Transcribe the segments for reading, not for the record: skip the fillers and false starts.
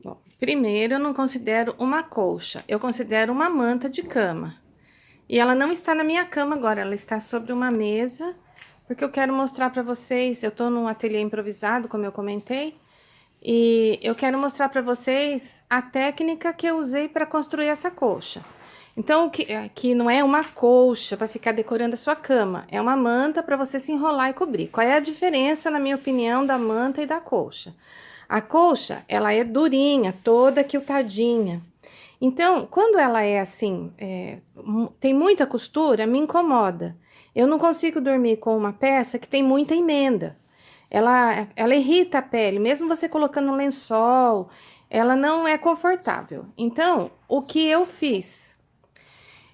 Bom, primeiro, eu não considero uma colcha, eu considero uma manta de cama. E ela não está na minha cama agora, ela está sobre uma mesa, porque eu quero mostrar para vocês. Eu tô num ateliê improvisado, como eu comentei, e eu quero mostrar para vocês a técnica que eu usei para construir essa colcha. Então, que não é uma colcha para ficar decorando a sua cama, é uma manta para você se enrolar e cobrir. Qual é a diferença, na minha opinião, da manta e da colcha? A colcha, ela é durinha, toda quiltadinha. Então, quando ela é assim, tem muita costura, me incomoda. Eu não consigo dormir com uma peça que tem muita emenda. Ela irrita a pele, mesmo você colocando um lençol, ela não é confortável. Então, o que eu fiz?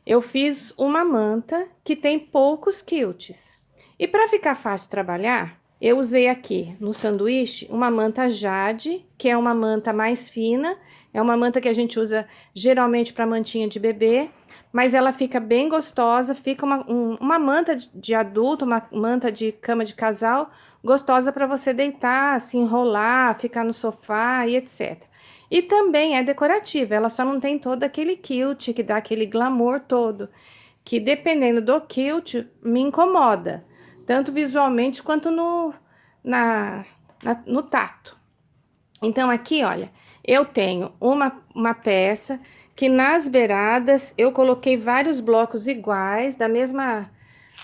Eu fiz uma manta que tem poucos quilts. E para ficar fácil trabalhar, eu usei aqui no sanduíche uma manta Jade, que é uma manta mais fina, é uma manta que a gente usa geralmente para mantinha de bebê, mas ela fica bem gostosa, fica uma manta de adulto, uma manta de cama de casal, gostosa para você deitar, se enrolar, ficar no sofá e etc. E também é decorativa, ela só não tem todo aquele quilt que dá aquele glamour todo, que dependendo do quilt me incomoda, tanto visualmente quanto no tato. Então aqui, olha, eu tenho uma peça que nas beiradas eu coloquei vários blocos iguais,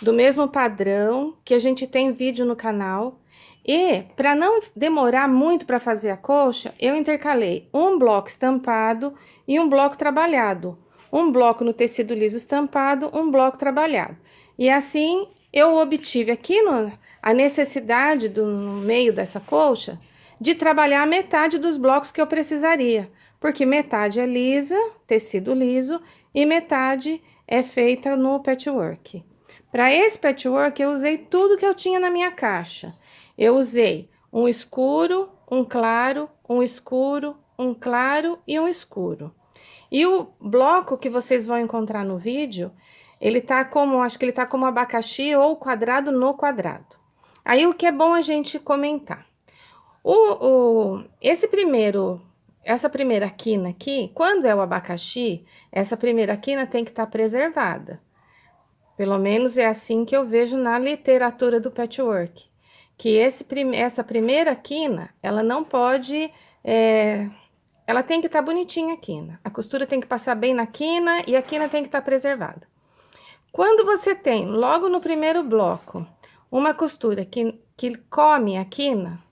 do mesmo padrão, que a gente tem vídeo no canal. E para não demorar muito para fazer a colcha, eu intercalei um bloco estampado e um bloco trabalhado. Um bloco no tecido liso estampado, um bloco trabalhado. E assim eu obtive aqui a necessidade no meio dessa colcha de trabalhar a metade dos blocos que eu precisaria, porque metade é lisa, tecido liso, e metade é feita no patchwork. Para esse patchwork, eu usei tudo que eu tinha na minha caixa. Eu usei um escuro, um claro, um escuro, um claro e um escuro. E o bloco que vocês vão encontrar no vídeo, acho que ele tá como abacaxi ou quadrado no quadrado. Aí o que é bom a gente comentar. Essa primeira quina aqui, quando é o abacaxi, essa primeira quina tem que estar preservada. Pelo menos é assim que eu vejo na literatura do patchwork. Que essa primeira quina, ela não pode. Ela tem que estar bonitinha a quina. A costura tem que passar bem na quina e a quina tem que estar preservada. Quando você tem, logo no primeiro bloco, uma costura que come a quina,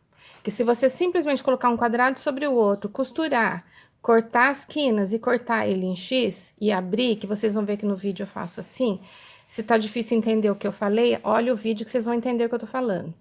que se você simplesmente colocar um quadrado sobre o outro, costurar, cortar as quinas e cortar ele em X e abrir, que vocês vão ver que no vídeo eu faço assim. Se tá difícil entender o que eu falei, olha o vídeo que vocês vão entender o que eu tô falando.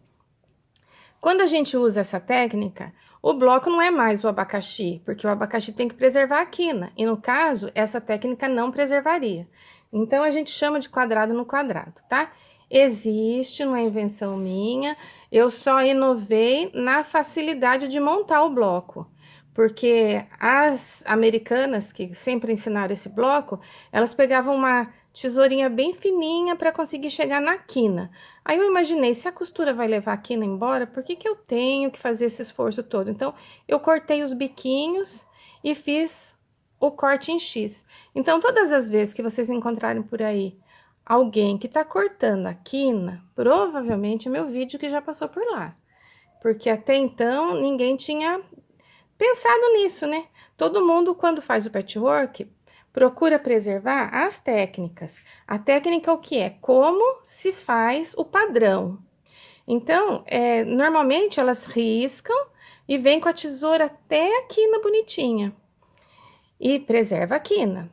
Quando a gente usa essa técnica, o bloco não é mais o abacaxi, porque o abacaxi tem que preservar a quina, e no caso, essa técnica não preservaria. Então, a gente chama de quadrado no quadrado, tá? Existe, não é invenção minha, eu só inovei na facilidade de montar o bloco, porque as americanas que sempre ensinaram esse bloco, elas pegavam uma tesourinha bem fininha para conseguir chegar na quina. Aí eu imaginei, se a costura vai levar a quina embora, por que que eu tenho que fazer esse esforço todo? Então, eu cortei os biquinhos e fiz o corte em X. Então, todas as vezes que vocês encontrarem por aí alguém que tá cortando a quina, provavelmente é meu vídeo que já passou por lá. Porque até então, ninguém tinha pensado nisso, né? Todo mundo, quando faz o patchwork, procura preservar as técnicas. A técnica é o que é? Como se faz o padrão. Então, normalmente elas riscam e vem com a tesoura até a quina bonitinha. E preserva a quina.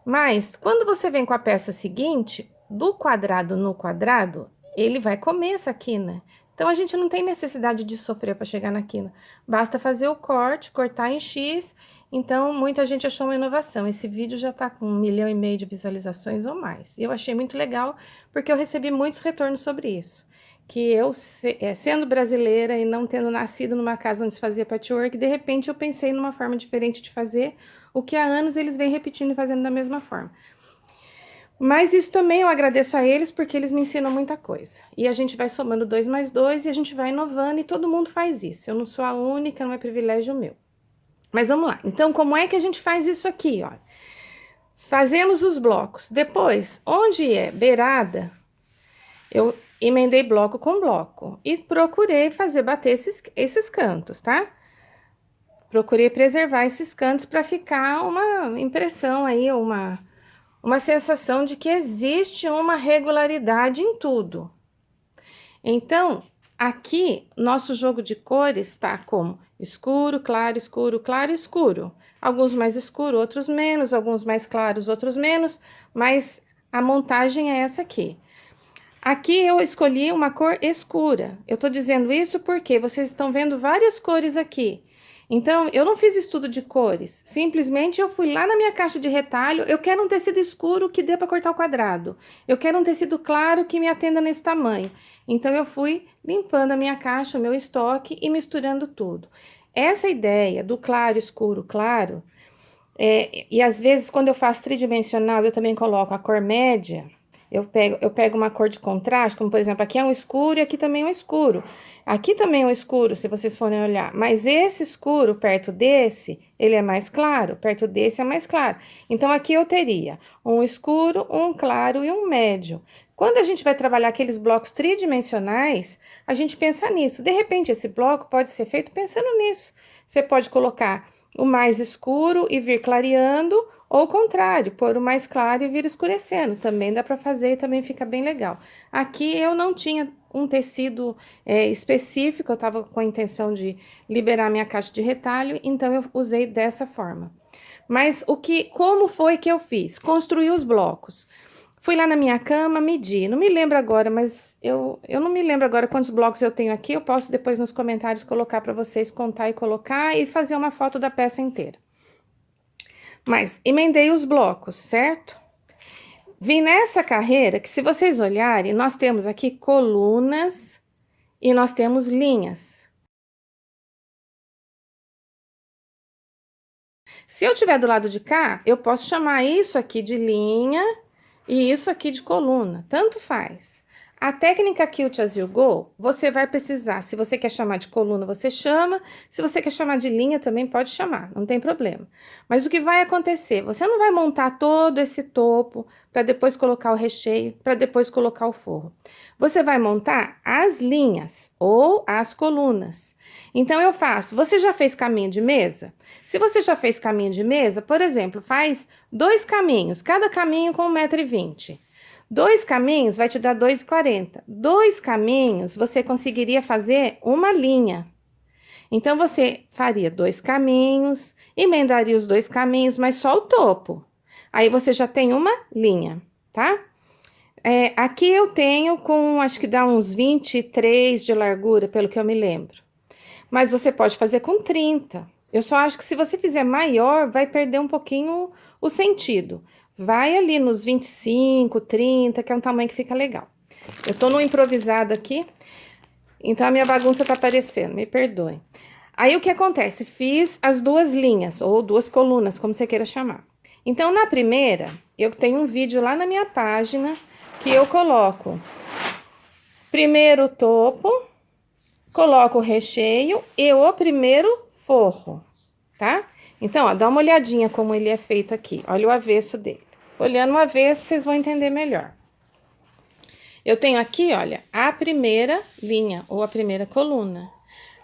Mas, quando você vem com a peça seguinte, do quadrado no quadrado, ele vai comer essa quina. Então, a gente não tem necessidade de sofrer para chegar na quina. Basta fazer o corte, cortar em X. Então, muita gente achou uma inovação. Esse vídeo já está com 1,5 milhão de visualizações ou mais. Eu achei muito legal, porque eu recebi muitos retornos sobre isso. Que eu, sendo brasileira e não tendo nascido numa casa onde se fazia patchwork, de repente eu pensei numa forma diferente de fazer, o que há anos eles vêm repetindo e fazendo da mesma forma. Mas isso também eu agradeço a eles porque eles me ensinam muita coisa. E a gente vai somando 2 mais 2 e a gente vai inovando e todo mundo faz isso. Eu não sou a única, não é privilégio meu. Mas vamos lá. Então, como é que a gente faz isso aqui, ó? Fazemos os blocos. Depois, onde é beirada, eu emendei bloco com bloco e procurei fazer bater esses cantos, tá? Procurei preservar esses cantos para ficar uma impressão aí, uma sensação de que existe uma regularidade em tudo. Então, aqui, nosso jogo de cores está como escuro, claro, escuro, claro, escuro. Alguns mais escuro, outros menos, alguns mais claros, outros menos, mas a montagem é essa aqui. Aqui eu escolhi uma cor escura. Eu tô dizendo isso porque vocês estão vendo várias cores aqui. Então, eu não fiz estudo de cores. Simplesmente eu fui lá na minha caixa de retalho. Eu quero um tecido escuro que dê para cortar o quadrado. Eu quero um tecido claro que me atenda nesse tamanho. Então, eu fui limpando a minha caixa, o meu estoque e misturando tudo. Essa ideia do claro, escuro, claro, e às vezes quando eu faço tridimensional, eu também coloco a cor média. Eu pego uma cor de contraste, como por exemplo, aqui é um escuro e aqui também é um escuro. Aqui também é um escuro, se vocês forem olhar. Mas esse escuro perto desse, ele é mais claro. Perto desse é mais claro. Então, aqui eu teria um escuro, um claro e um médio. Quando a gente vai trabalhar aqueles blocos tridimensionais, a gente pensa nisso. De repente, esse bloco pode ser feito pensando nisso. Você pode colocar o mais escuro e vir clareando, ou o contrário, pôr o mais claro e vir escurecendo. Também dá para fazer e também fica bem legal. Aqui eu não tinha um tecido específico, eu estava com a intenção de liberar minha caixa de retalho, então eu usei dessa forma. Mas como foi que eu fiz? Construí os blocos. Fui lá na minha cama, medi. Não me lembro agora, mas eu não me lembro agora quantos blocos eu tenho aqui. Eu posso depois nos comentários colocar para vocês, contar e colocar e fazer uma foto da peça inteira. Mas emendei os blocos, certo? Vim nessa carreira que, se vocês olharem, nós temos aqui colunas e nós temos linhas. Se eu tiver do lado de cá, eu posso chamar isso aqui de linha e isso aqui de coluna, tanto faz. A técnica Quilt As You Go, você vai precisar, se você quer chamar de coluna, você chama. Se você quer chamar de linha, também pode chamar, não tem problema. Mas o que vai acontecer? Você não vai montar todo esse topo para depois colocar o recheio, para depois colocar o forro. Você vai montar as linhas ou as colunas. Então, eu faço, você já fez caminho de mesa? Se você já fez caminho de mesa, por exemplo, faz 2 caminhos, cada caminho com 1,20 m. 2 caminhos vai te dar 2,40. 2 caminhos, você conseguiria fazer uma linha. Então, você faria 2 caminhos, emendaria os 2 caminhos, mas só o topo. Aí, você já tem uma linha, tá? Aqui eu tenho com, acho que dá uns 23 de largura, pelo que eu me lembro. Mas você pode fazer com 30. Eu só acho que se você fizer maior, vai perder um pouquinho o sentido. Vai ali nos 25, 30, que é um tamanho que fica legal. Eu tô no improvisado aqui, então a minha bagunça tá aparecendo, me perdoem. Aí o que acontece? Fiz as 2 linhas, ou 2 colunas, como você queira chamar. Então, na primeira, eu tenho um vídeo lá na minha página que eu coloco primeiro o topo, coloco o recheio e o primeiro forro, tá? Então, ó, dá uma olhadinha como ele é feito aqui. Olha o avesso dele. Olhando o avesso, vocês vão entender melhor. Eu tenho aqui, olha, a primeira linha ou a primeira coluna.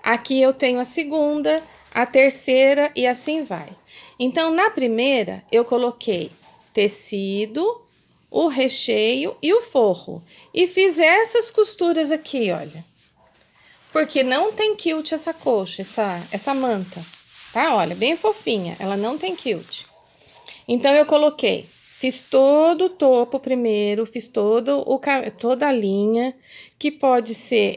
Aqui eu tenho a segunda, a terceira e assim vai. Então, na primeira, eu coloquei tecido, o recheio e o forro. E fiz essas costuras aqui, olha. Porque não tem quilt essa coxa, essa manta, tá? Olha, bem fofinha, ela não tem quilt. Então, eu coloquei, fiz todo o topo primeiro, fiz toda a linha, que pode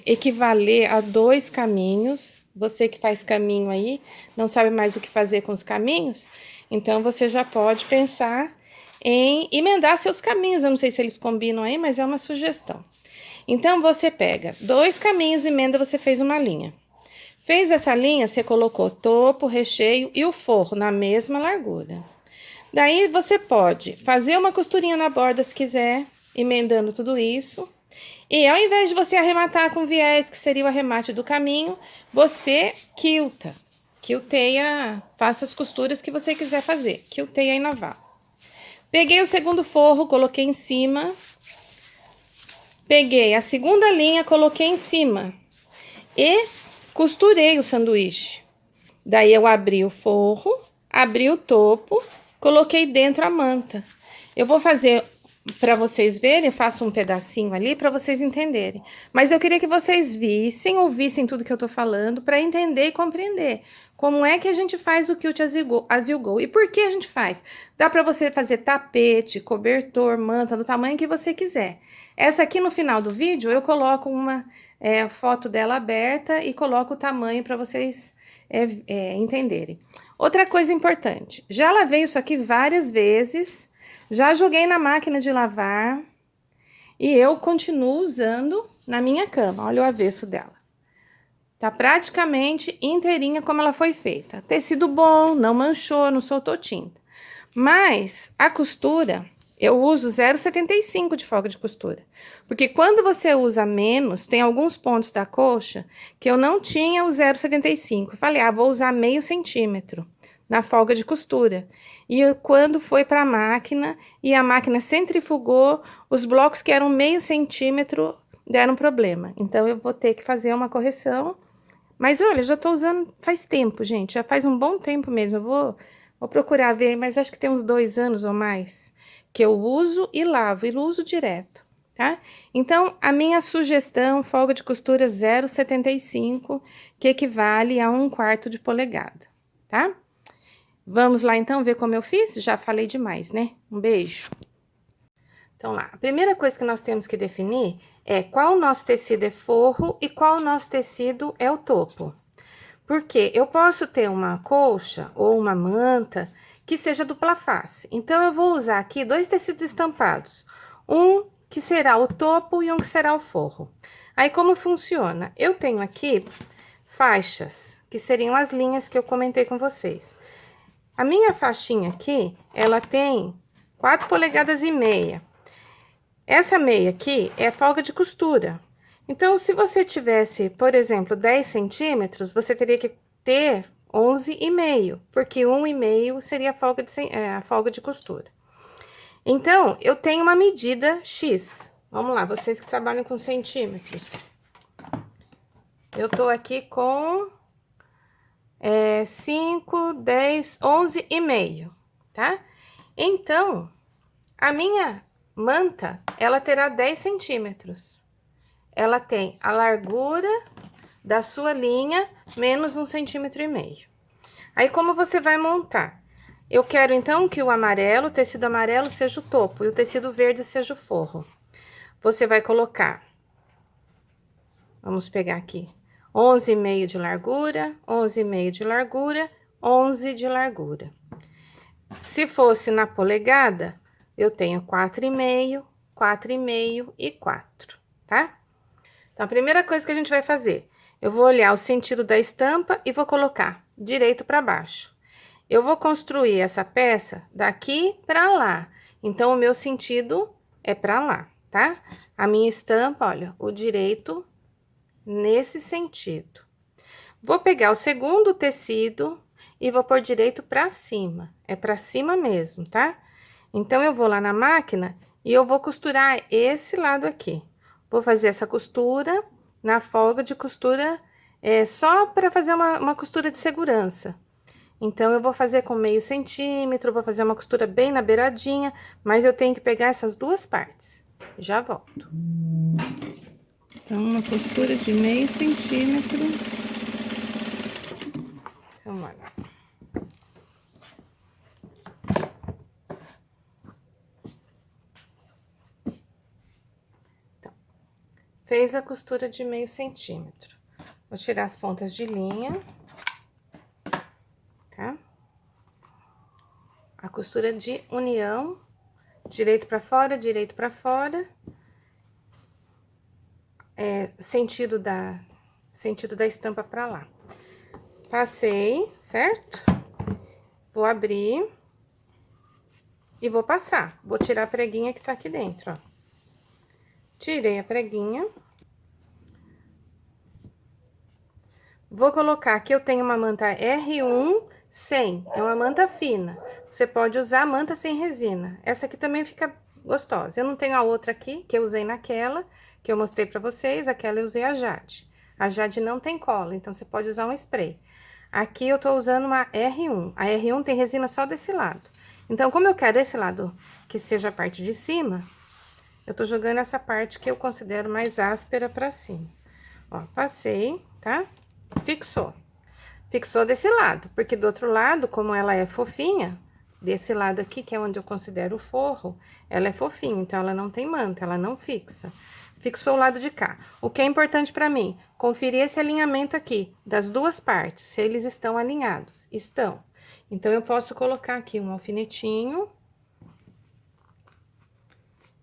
equivaler a 2 caminhos. Você que faz caminho aí, não sabe mais o que fazer com os caminhos, então você já pode pensar em emendar seus caminhos. Eu não sei se eles combinam aí, mas é uma sugestão. Então, você pega 2 caminhos, emenda, você fez uma linha. Fez essa linha, você colocou topo, recheio e o forro na mesma largura. Daí, você pode fazer uma costurinha na borda, se quiser, emendando tudo isso. E ao invés de você arrematar com viés, que seria o arremate do caminho, você quilta. Quilteia, faça as costuras que você quiser fazer. Quilteia em naval. Peguei o segundo forro, coloquei em cima. Peguei a segunda linha, coloquei em cima. E costurei o sanduíche. Daí eu abri o forro, abri o topo, coloquei dentro a manta. Eu vou fazer para vocês verem, eu faço um pedacinho ali para vocês entenderem. Mas eu queria que vocês vissem, ouvissem tudo que eu tô falando para entender e compreender como é que a gente faz o quilt as you go e por que a gente faz. Dá para você fazer tapete, cobertor, manta, do tamanho que você quiser. Essa aqui no final do vídeo eu coloco uma foto dela aberta e coloco o tamanho para vocês entenderem. Outra coisa importante, já lavei isso aqui várias vezes, já joguei na máquina de lavar e eu continuo usando na minha cama. Olha o avesso dela. Tá praticamente inteirinha como ela foi feita. Tecido bom, não manchou, não soltou tinta. Mas a costura, eu uso 0,75 de folga de costura. Porque quando você usa menos, tem alguns pontos da coxa que eu não tinha o 0,75. Falei, vou usar meio centímetro na folga de costura. E quando foi para a máquina e a máquina centrifugou, os blocos que eram meio centímetro deram problema. Então, eu vou ter que fazer uma correção. Mas olha, já tô usando faz tempo, gente. Já faz um bom tempo mesmo. Eu vou procurar ver, mas acho que tem uns 2 anos ou mais que eu uso e lavo, e uso direto, tá? Então, a minha sugestão, folga de costura 0,75, que equivale a 1/4 de polegada, tá? Vamos lá, então, ver como eu fiz? Já falei demais, né? Um beijo. Então, lá, a primeira coisa que nós temos que definir é qual o nosso tecido é forro e qual o nosso tecido é o topo. Porque eu posso ter uma colcha ou uma manta que seja dupla face. Então, eu vou usar aqui 2 tecidos estampados. Um que será o topo e um que será o forro. Aí, como funciona? Eu tenho aqui faixas, que seriam as linhas que eu comentei com vocês. A minha faixinha aqui, ela tem 4,5 polegadas. Essa meia aqui é folga de costura. Então, se você tivesse, por exemplo, 10 centímetros, você teria que ter 11,5, porque 1,5 seria a folga de costura. Então, eu tenho uma medida X. Vamos lá, vocês que trabalham com centímetros. Eu tô aqui com 5, 10, 11,5, tá? Então, a minha manta, ela terá 10 centímetros. Ela tem a largura da sua linha menos 1,5 centímetro. Aí, como você vai montar? Eu quero, então, que o tecido amarelo seja o topo e o tecido verde seja o forro. Você vai colocar, vamos pegar aqui, 11,5 de largura, 11,5 de largura, 11 de largura. Se fosse na polegada, eu tenho 4,5, 4,5 e 4, tá? Então, a primeira coisa que a gente vai fazer, eu vou olhar o sentido da estampa e vou colocar direito para baixo. Eu vou construir essa peça daqui para lá. Então, o meu sentido é para lá, tá? A minha estampa, olha, o direito nesse sentido. Vou pegar o segundo tecido e vou pôr direito para cima. É para cima mesmo, tá? Então, eu vou lá na máquina e eu vou costurar esse lado aqui. Vou fazer essa costura na folga de costura, só para fazer uma costura de segurança. Então, eu vou fazer com meio centímetro, vou fazer uma costura bem na beiradinha, mas eu tenho que pegar essas 2 partes. Já volto. Então, uma costura de meio centímetro. Vamos lá. Então, fez a costura de meio centímetro. Vou tirar as pontas de linha. Tá? A costura de união, direito para fora, sentido da estampa para lá. Passei, certo? Vou abrir e vou passar. Vou tirar a preguinha que tá aqui dentro, ó. Tirei a preguinha. Vou colocar aqui, eu tenho uma manta R1 100, é uma manta fina. Você pode usar a manta sem resina. Essa aqui também fica gostosa. Eu não tenho a outra aqui, que eu usei naquela, que eu mostrei pra vocês. Aquela eu usei a Jade. A Jade não tem cola, então você pode usar um spray. Aqui eu tô usando uma R1. A R1 tem resina só desse lado. Então, como eu quero esse lado que seja a parte de cima, eu tô jogando essa parte que eu considero mais áspera pra cima. Ó, passei, tá? Fixou. Fixou desse lado, porque do outro lado, como ela é fofinha, desse lado aqui, que é onde eu considero o forro, ela é fofinha, então ela não tem manta, ela não fixa. Fixou o lado de cá. O que é importante pra mim? Conferir esse alinhamento aqui, das duas partes, se eles estão alinhados. Estão. Então, eu posso colocar aqui um alfinetinho.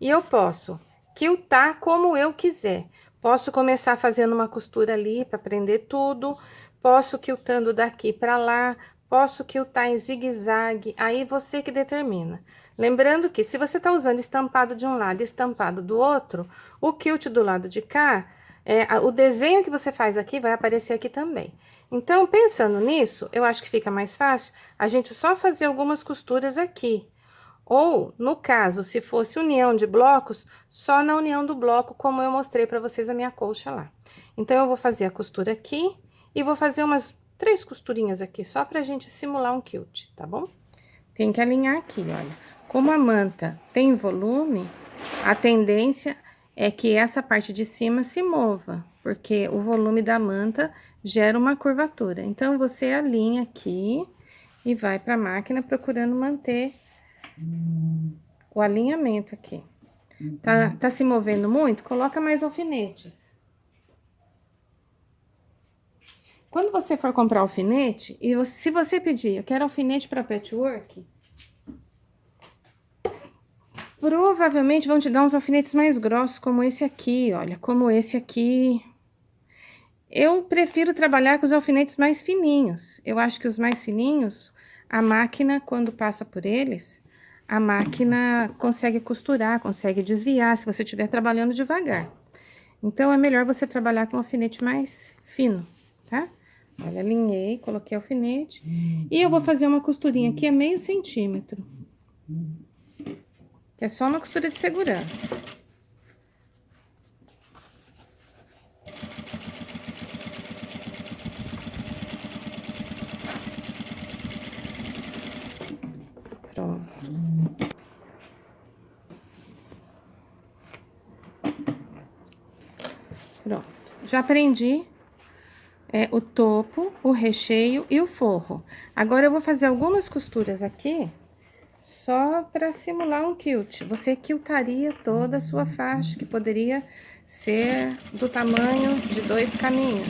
E eu posso quiltar como eu quiser. Posso começar fazendo uma costura ali para prender tudo. Posso quiltando daqui para lá. Posso quiltar em zigue-zague. Aí você que determina. Lembrando que se você tá usando estampado de um lado e estampado do outro, o quilt do lado de cá, o desenho que você faz aqui vai aparecer aqui também. Então, pensando nisso, eu acho que fica mais fácil a gente só fazer algumas costuras aqui. Ou, no caso, se fosse união de blocos, só na união do bloco, como eu mostrei pra vocês a minha colcha lá. Então, eu vou fazer a costura aqui e vou fazer umas 3 costurinhas aqui, só pra gente simular um quilt, tá bom? Tem que alinhar aqui, olha. Como a manta tem volume, a tendência é que essa parte de cima se mova, porque o volume da manta gera uma curvatura. Então, você alinha aqui e vai pra máquina procurando manter o alinhamento aqui. Tá se movendo muito? Coloca mais alfinetes. Quando você for comprar alfinete, se você pedir, eu quero alfinete para patchwork, provavelmente vão te dar uns alfinetes mais grossos, como esse aqui, olha, como esse aqui. Eu prefiro trabalhar com os alfinetes mais fininhos. Eu acho que os mais fininhos, a máquina, quando passa por eles, a máquina consegue costurar, consegue desviar, se você estiver trabalhando devagar. Então, é melhor você trabalhar com um alfinete mais fino, tá? Olha, alinhei, coloquei alfinete. E eu vou fazer uma costurinha aqui, meio centímetro. Que é só uma costura de segurança. Pronto. Pronto. Já prendi o topo, o recheio e o forro. Agora, eu vou fazer algumas costuras aqui, só para simular um quilt. Você quiltaria toda a sua faixa, que poderia ser do tamanho de 2 caminhos.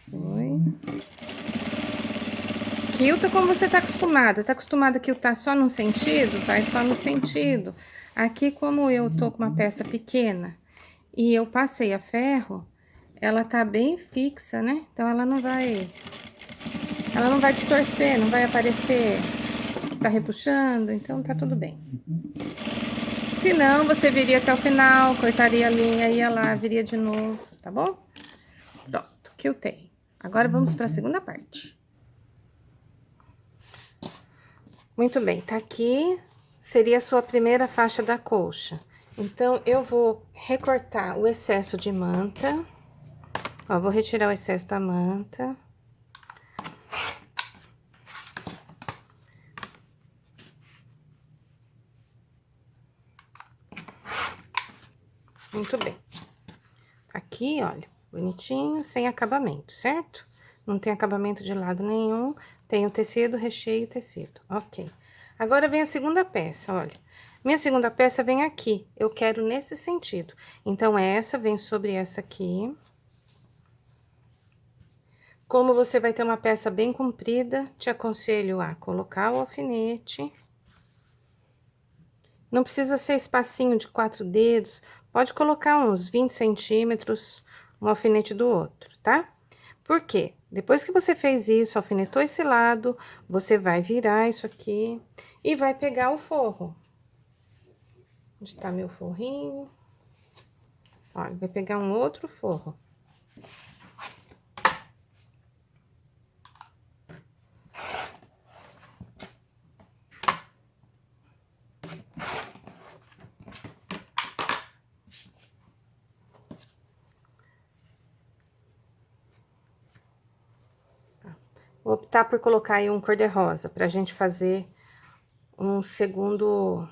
Foi. Quilta como você tá acostumada. Tá acostumada a quiltar só num sentido? Vai só no sentido. Aqui, como eu tô com uma peça pequena e eu passei a ferro, ela tá bem fixa, né? Então, ela não vai distorcer, não vai aparecer que tá repuxando, então tá tudo bem. Se não, você viria até o final, cortaria a linha, ia lá, viria de novo, tá bom? Pronto, quiltei. Agora, vamos pra segunda parte. Muito bem, tá aqui, seria a sua primeira faixa da colcha. Então, eu vou recortar o excesso de manta. Ó, vou retirar o excesso da manta. Muito bem. Aqui, olha, bonitinho, sem acabamento, certo? Não tem acabamento de lado nenhum, tem o tecido, recheio e tecido, ok. Agora, vem a segunda peça, olha. Minha segunda peça vem aqui, eu quero nesse sentido. Então, essa vem sobre essa aqui. Como você vai ter uma peça bem comprida, te aconselho a colocar o alfinete. Não precisa ser espacinho de 4 dedos, pode colocar uns 20 centímetros, um alfinete do outro, tá? Por quê? Depois que você fez isso, alfinetou esse lado, você vai virar isso aqui e vai pegar o forro. Onde tá meu forrinho? Olha, vai pegar um outro forro. Vou optar por colocar aí um cor-de-rosa, pra gente fazer uma segunda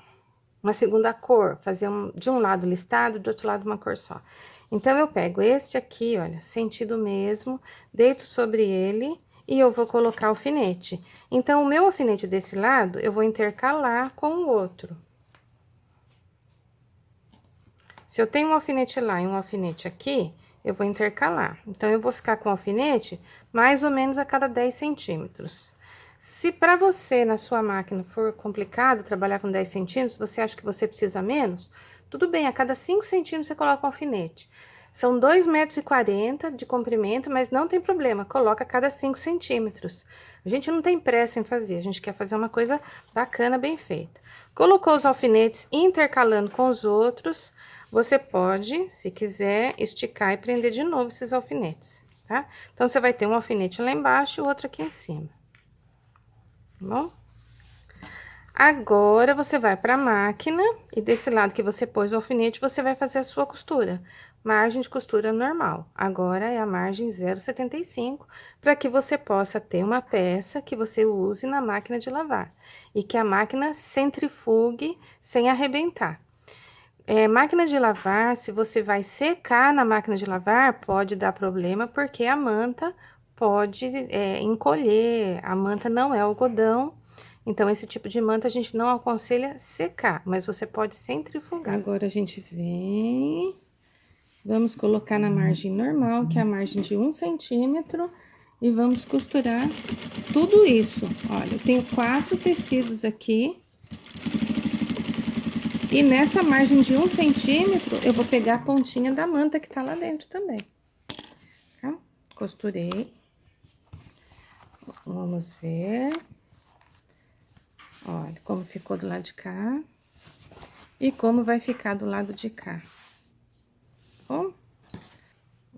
cor, fazer de um lado listado, do outro lado uma cor só. Então, eu pego este aqui, olha, sentido mesmo, deito sobre ele e eu vou colocar alfinete. Então, o meu alfinete desse lado, eu vou intercalar com o outro. Se eu tenho um alfinete lá e um alfinete aqui, eu vou intercalar. Então, eu vou ficar com o alfinete mais ou menos a cada 10 centímetros. Se para você, na sua máquina, for complicado trabalhar com 10 centímetros, você acha que você precisa menos, tudo bem, a cada 5 centímetros você coloca um alfinete. São 2,40 metros de comprimento, mas não tem problema, coloca a cada 5 centímetros. A gente não tem pressa em fazer, a gente quer fazer uma coisa bacana, bem feita. Colocou os alfinetes intercalando com os outros, você pode, se quiser, esticar e prender de novo esses alfinetes, tá? Então, você vai ter um alfinete lá embaixo e o outro aqui em cima. Tá bom? Agora, você vai pra máquina e desse lado que você pôs o alfinete, você vai fazer a sua costura. Margem de costura normal. Agora, é a margem 0,75, para que você possa ter uma peça que você use na máquina de lavar. E que a máquina centrifugue sem arrebentar. Máquina de lavar, se você vai secar na máquina de lavar, pode dar problema, porque a manta pode encolher, a manta não é algodão, então esse tipo de manta a gente não aconselha secar, mas você pode centrifugar. Agora, a gente vem, vamos colocar na margem normal, que é a margem de 1 centímetro, e vamos costurar tudo isso. Olha, eu tenho 4 tecidos aqui. E nessa margem de 1 centímetro, eu vou pegar a pontinha da manta que tá lá dentro também. Tá? Costurei. Vamos ver. Olha, como ficou do lado de cá. E como vai ficar do lado de cá. Bom?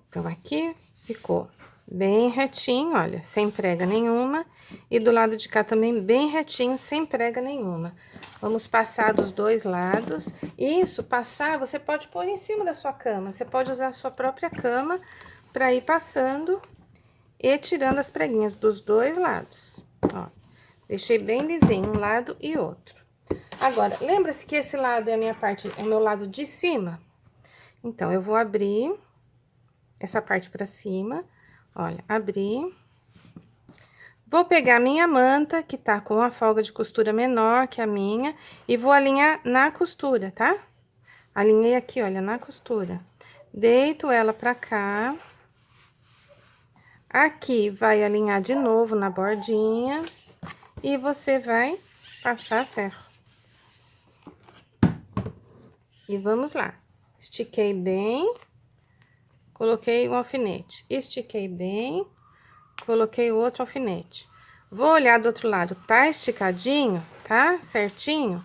Então, aqui ficou bem retinho, olha, sem prega nenhuma. E do lado de cá também bem retinho, sem prega nenhuma. Vamos passar dos dois lados. Isso, passar, você pode pôr em cima da sua cama. Você pode usar a sua própria cama para ir passando e tirando as preguinhas dos dois lados. Ó, deixei bem lisinho um lado e outro. Agora, lembra-se que esse lado é a minha parte, é o meu lado de cima? Então, eu vou abrir essa parte pra cima, olha, abri. Vou pegar a minha manta, que tá com uma folga de costura menor que a minha, e vou alinhar na costura, tá? Alinhei aqui, olha, na costura. Deito ela pra cá. Aqui vai alinhar de novo na bordinha, e você vai passar ferro. E vamos lá. Estiquei bem, coloquei um alfinete. Estiquei bem, coloquei o outro alfinete. Vou olhar do outro lado, tá esticadinho, tá certinho?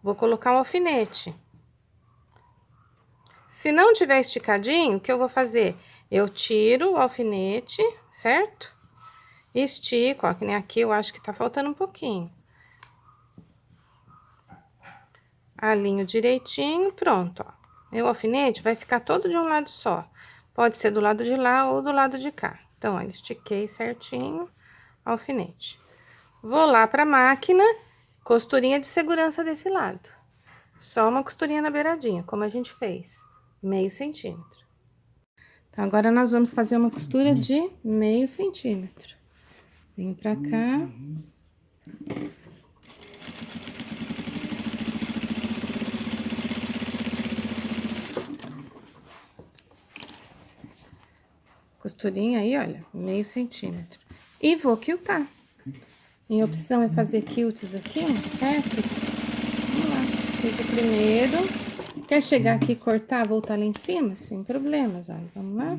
Vou colocar um alfinete. Se não tiver esticadinho, o que eu vou fazer? Eu tiro o alfinete, certo? Estico, ó, que nem aqui eu acho que tá faltando um pouquinho. Alinho direitinho, pronto, ó. Meu alfinete vai ficar todo de um lado só. Pode ser do lado de lá ou do lado de cá. Então, olha, estiquei certinho alfinete. Vou lá pra máquina, costurinha de segurança desse lado. Só uma costurinha na beiradinha, como a gente fez, meio centímetro. Então, agora nós vamos fazer uma costura de meio centímetro. Vem pra cá. Costurinha aí, olha, meio centímetro. E vou quiltar. Minha opção é fazer quilts aqui, retos. Vamos lá, fiz o primeiro. Quer chegar aqui e cortar, voltar lá em cima? Sem problemas, olha, vamos lá.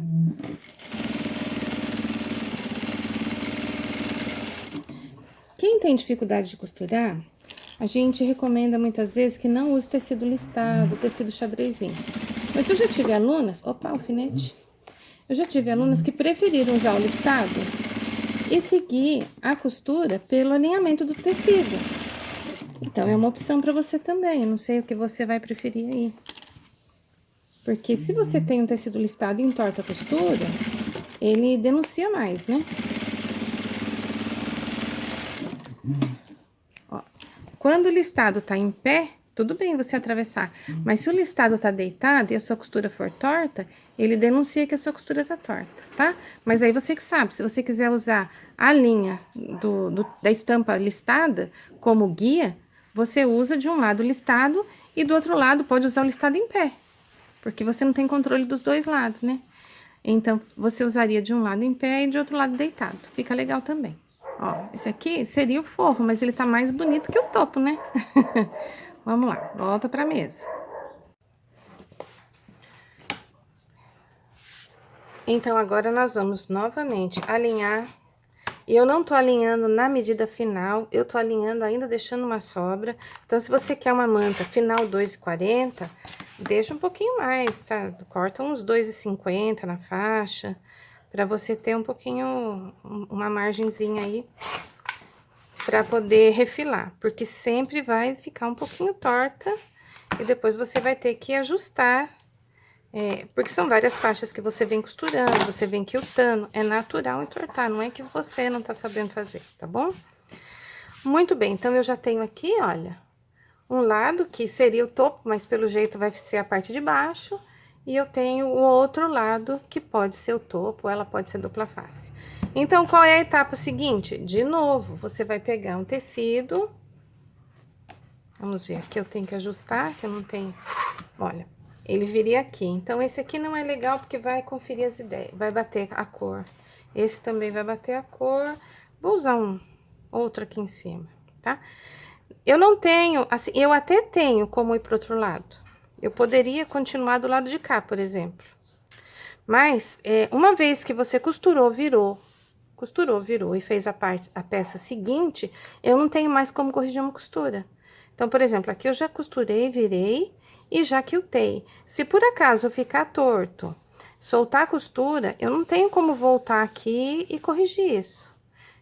quem tem dificuldade de costurar, a gente recomenda muitas vezes que não use tecido listado, tecido xadrezinho. Mas eu já tive alunas, opa, alfinete. Eu já tive alunas que preferiram usar o listado e seguir a costura pelo alinhamento do tecido. Então, é uma opção para você também. Eu não sei o que você vai preferir aí. Porque se você tem um tecido listado e entorta a costura, ele denuncia mais, né? Ó, quando o listado tá em pé, tudo bem você atravessar. Mas se o listado tá deitado e a sua costura for torta, ele denuncia que a sua costura tá torta, tá? Mas aí você que sabe, se você quiser usar a linha da estampa listada como guia, você usa de um lado listado e do outro lado pode usar o listado em pé. Porque você não tem controle dos dois lados, né? Então, você usaria de um lado em pé e de outro lado deitado. Fica legal também. Ó, esse aqui seria o forro, mas ele tá mais bonito que o topo, né? Vamos lá, volta pra mesa. Então, agora nós vamos novamente alinhar. E eu não tô alinhando na medida final, eu tô alinhando ainda deixando uma sobra. Então, se você quer uma manta final 2,40, deixa um pouquinho mais, tá? Corta uns 2,50 na faixa, pra você ter um pouquinho, uma margenzinha aí, pra poder refilar. Porque sempre vai ficar um pouquinho torta e depois você vai ter que ajustar. Porque são várias faixas que você vem costurando, você vem quiltando, é natural entortar, não é que você não tá sabendo fazer, tá bom? Muito bem, então eu já tenho aqui, olha, um lado que seria o topo, mas pelo jeito vai ser a parte de baixo, e eu tenho o outro lado que pode ser o topo, ela pode ser dupla face. Então, qual é a etapa seguinte? De novo, você vai pegar um tecido, vamos ver, aqui eu tenho que ajustar, que eu não tenho, olha. Ele viria aqui. Então, esse aqui não é legal porque vai conferir as ideias, vai bater a cor. Esse também vai bater a cor. Vou usar outro aqui em cima, tá? Eu não tenho, assim, eu até tenho como ir pro outro lado. Eu poderia continuar do lado de cá, por exemplo. Mas, uma vez que você costurou, virou e fez a peça seguinte, eu não tenho mais como corrigir uma costura. Então, por exemplo, aqui eu já costurei, virei e já quiltei. Se por acaso eu ficar torto, soltar a costura, eu não tenho como voltar aqui e corrigir isso.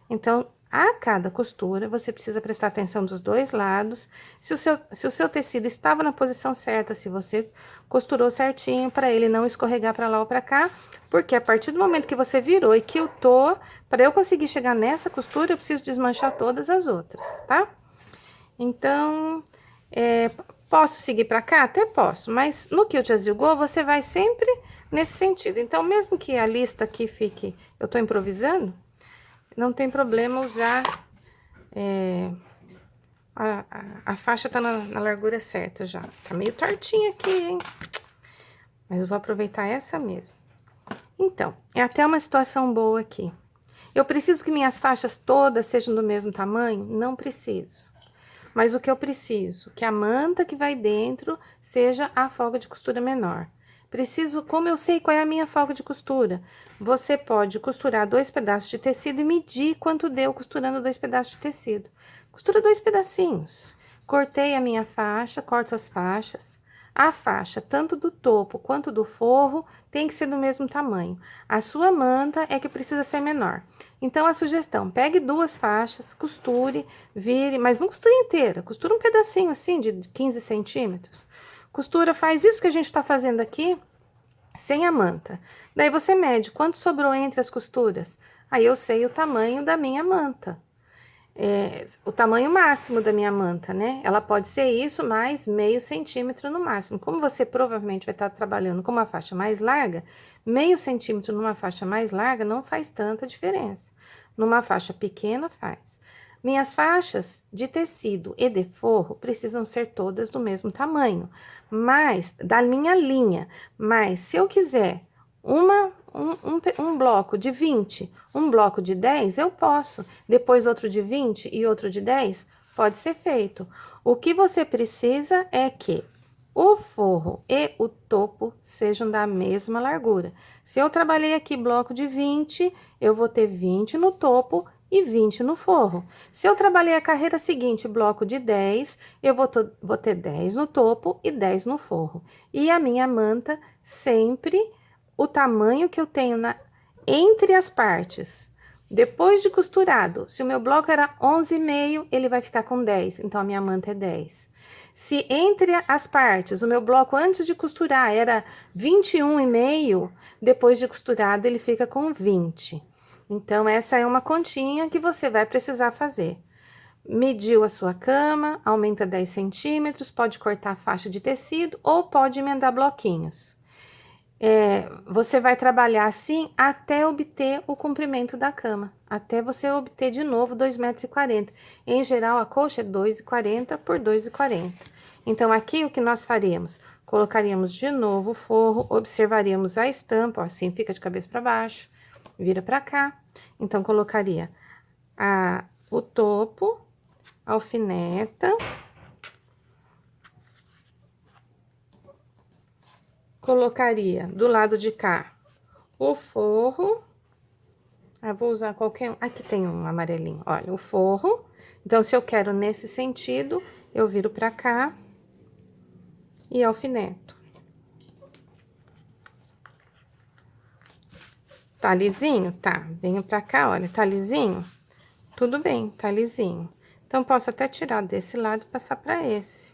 Então, a cada costura, você precisa prestar atenção dos dois lados, se o seu tecido estava na posição certa, se você costurou certinho para ele não escorregar para lá ou para cá, porque a partir do momento que você virou e quiltou, para eu conseguir chegar nessa costura, eu preciso desmanchar todas as outras, tá? Então, posso seguir para cá? Até posso, mas no quilt Azul Go, você vai sempre nesse sentido. Então, mesmo que a lista aqui fique, eu tô improvisando, não tem problema usar, a faixa tá na largura certa já. Tá meio tortinha aqui, hein? Mas eu vou aproveitar essa mesmo. Então, é até uma situação boa aqui. Eu preciso que minhas faixas todas sejam do mesmo tamanho? Não preciso. Mas o que eu preciso? Que a manta que vai dentro seja a folga de costura menor. Preciso, como eu sei qual é a minha folga de costura? Você pode costurar 2 pedaços de tecido e medir quanto deu costurando 2 pedaços de tecido. Costura 2 pedacinhos. Cortei a minha faixa, corto as faixas. A faixa, tanto do topo quanto do forro, tem que ser do mesmo tamanho. A sua manta é que precisa ser menor. Então, a sugestão, pegue 2 faixas, costure, vire, mas não costure inteira, costura um pedacinho assim, de 15 centímetros. Costura, faz isso que a gente tá fazendo aqui, sem a manta. Daí, você mede quanto sobrou entre as costuras. Aí, eu sei o tamanho da minha manta. O tamanho máximo da minha manta, né? Ela pode ser isso, mais meio centímetro no máximo. Como você provavelmente vai estar trabalhando com uma faixa mais larga, meio centímetro numa faixa mais larga não faz tanta diferença. Numa faixa pequena, faz. Minhas faixas de tecido e de forro precisam ser todas do mesmo tamanho, mas da minha linha. Mas se eu quiser um bloco de 20, um bloco de 10, eu posso. Depois outro de 20 e outro de 10, pode ser feito. O que você precisa é que o forro e o topo sejam da mesma largura. Se eu trabalhei aqui bloco de 20, eu vou ter 20 no topo e 20 no forro. Se eu trabalhei a carreira seguinte, bloco de 10, eu vou ter 10 no topo e 10 no forro. E a minha manta, sempre o tamanho que eu tenho entre as partes. Depois de costurado, se o meu bloco era 11,5, ele vai ficar com 10, então a minha manta é 10. Se entre as partes, o meu bloco antes de costurar era 21,5, depois de costurado ele fica com 20. Então, essa é uma continha que você vai precisar fazer. Mediu a sua cama, aumenta 10 centímetros, pode cortar a faixa de tecido ou pode emendar bloquinhos. Você vai trabalhar assim até obter o comprimento da cama, até você obter de novo 2,40 metros. Em geral, a coxa é 2,40 por 2,40. Então, aqui o que nós faremos? Colocaríamos de novo o forro, observaríamos a estampa, ó, assim fica de cabeça para baixo, vira para cá. Então, colocaria o topo, alfineta, colocaria do lado de cá o forro. Vou usar qualquer um. Aqui tem um amarelinho, olha, o forro. Então, se eu quero nesse sentido, eu viro pra cá e alfineto. Tá lisinho? Tá. Venho pra cá, olha, tá lisinho? Tudo bem, tá lisinho. Então, posso até tirar desse lado e passar pra esse.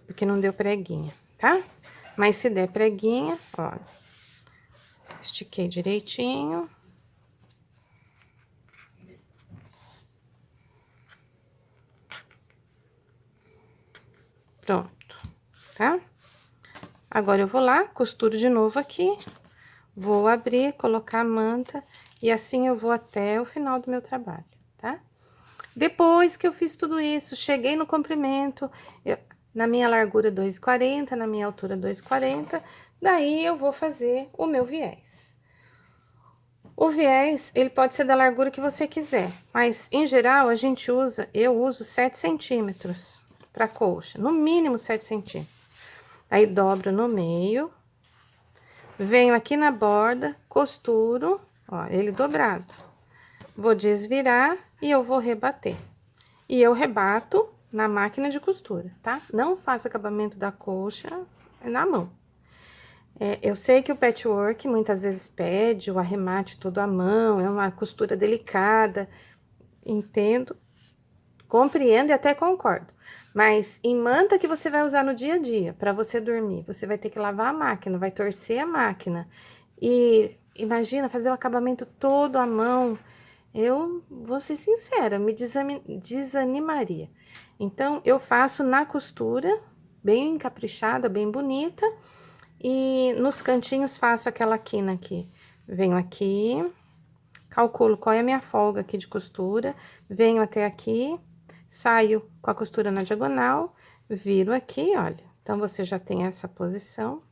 Porque não deu preguinha, tá? Mas se der preguinha, olha. Estiquei direitinho. Pronto, tá? Agora, eu vou lá, costuro de novo aqui. Vou abrir, colocar a manta e assim eu vou até o final do meu trabalho, tá? Depois que eu fiz tudo isso, cheguei no comprimento, na minha largura 2,40, na minha altura 2,40, daí eu vou fazer o meu viés. O viés, ele pode ser da largura que você quiser, mas em geral eu uso 7 centímetros pra coxa, no mínimo 7 centímetros. Aí dobro no meio. Venho aqui na borda, costuro, ó, ele dobrado. Vou desvirar e eu vou rebater. E eu rebato na máquina de costura, tá? Não faço acabamento da coxa na mão. Eu sei que o patchwork muitas vezes pede o arremate todo à mão, é uma costura delicada, entendo, compreendo e até concordo. Mas em manta que você vai usar no dia a dia, para você dormir, você vai ter que lavar a máquina, vai torcer a máquina. E imagina fazer o acabamento todo à mão. Eu vou ser sincera, me desanimaria. Então, eu faço na costura, bem caprichada, bem bonita. E nos cantinhos faço aquela quina aqui. Venho aqui, calculo qual é a minha folga aqui de costura, venho até aqui. Saio com a costura na diagonal, viro aqui, olha. Então, você já tem essa posição.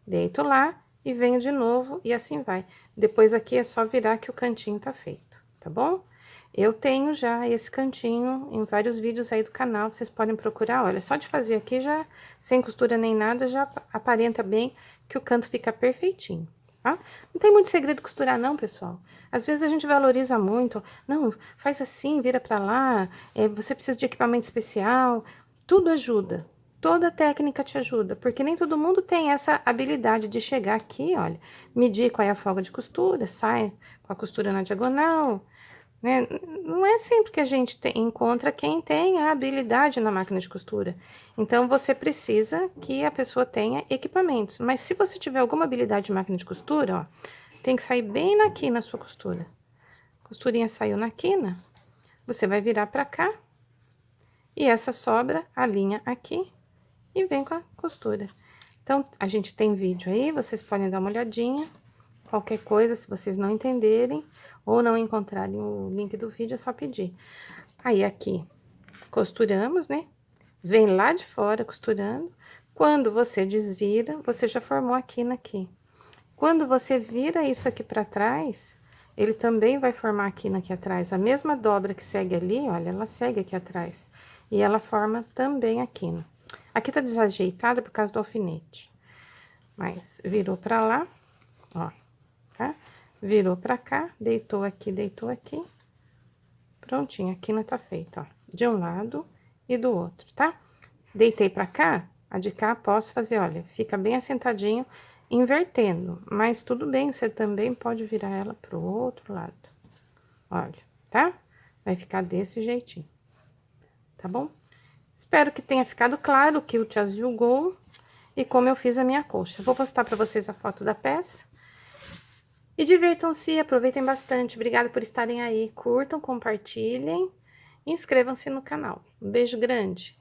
Deito lá e venho de novo e assim vai. Depois aqui é só virar que o cantinho tá feito, tá bom? Eu tenho já esse cantinho em vários vídeos aí do canal, vocês podem procurar. Olha, só de fazer aqui já, sem costura nem nada, já aparenta bem que o canto fica perfeitinho. Tá? Não tem muito segredo costurar não, pessoal. Às vezes a gente valoriza muito, não, faz assim, vira pra lá, você precisa de equipamento especial, tudo ajuda, toda técnica te ajuda, porque nem todo mundo tem essa habilidade de chegar aqui, olha, medir qual é a folga de costura, sai com a costura na diagonal, né? Não é sempre que a gente encontra quem tem a habilidade na máquina de costura. Então, você precisa que a pessoa tenha equipamentos. Mas se você tiver alguma habilidade de máquina de costura, ó, tem que sair bem aqui na sua costura. Costurinha saiu na quina, você vai virar pra cá. E essa sobra a linha aqui e vem com a costura. Então, a gente tem vídeo aí, vocês podem dar uma olhadinha. Qualquer coisa, se vocês não entenderem ou não encontrarem o link do vídeo, é só pedir. Aí, aqui, costuramos, né? Vem lá de fora costurando. Quando você desvira, você já formou a quina aqui. Quando você vira isso aqui pra trás, ele também vai formar a quina aqui atrás. A mesma dobra que segue ali, olha, ela segue aqui atrás. E ela forma também a quina. Aqui tá desajeitada por causa do alfinete. Mas virou pra lá, ó, tá? Virou pra cá, deitou aqui, deitou aqui. Prontinho, a quina tá feita, ó. De um lado e do outro, tá? Deitei pra cá, a de cá posso fazer, olha, fica bem assentadinho, invertendo. Mas tudo bem, você também pode virar ela pro outro lado. Olha, tá? Vai ficar desse jeitinho, tá bom? Espero que tenha ficado claro que o Tiazio Go e como eu fiz a minha colcha. Vou postar pra vocês a foto da peça. E divirtam-se, aproveitem bastante. Obrigada por estarem aí. Curtam, compartilhem, inscrevam-se no canal. Um beijo grande.